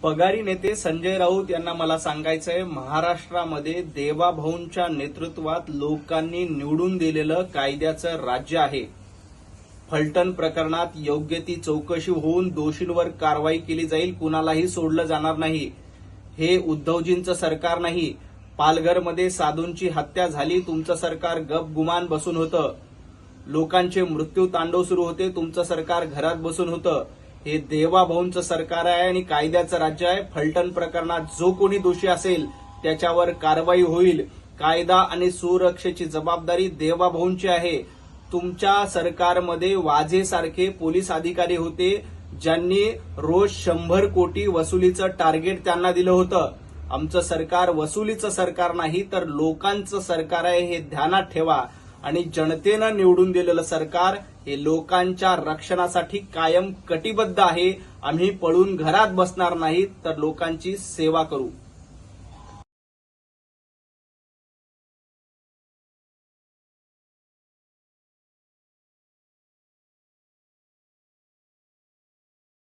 पगारी नेते संजय राऊत यांना मला सांगायचंय, महाराष्ट्रामध्ये देवाभाऊंच्या नेतृत्वात लोकांनी निवडून दिलेलं कायद्याचं राज्य आहे. फलटण प्रकरणात योग्य ती चौकशी होऊन दोषींवर कारवाई केली जाईल, कुणालाही सोडलं जाणार नाही. हे उद्धवजींचं सरकार नाही. पालघरमध्ये साधूंची हत्या झाली, तुमचं सरकार गपगुमान बसून होतं. लोकांचे मृत्यू तांडव सुरू होते, तुमचं सरकार घरात बसून होतं. हे देवाभाऊंचं सरकार आहे आणि कायद्याचं राज्य आहे. फलटण प्रकरणात जो कोणी दोषी असेल त्याच्यावर कारवाई होईल. कायदा आणि सुरक्षेची जबाबदारी देवाभाऊंची आहे. तुमच्या सरकारमध्ये वाझेसारखे पोलीस अधिकारी होते, ज्यांनी रोज 100 कोटी वसुलीचं टार्गेट त्यांना दिलं होतं. आमचं सरकार वसुलीचं सरकार नाही, तर लोकांचं सरकार आहे, हे ध्यानात ठेवा. आणि जनतेनं निवडून दिलेलं सरकार हे लोकांच्या रक्षणासाठी कायम कटिबद्ध आहे. आम्ही पळून घरात बसणार नाही, तर लोकांची सेवा करू.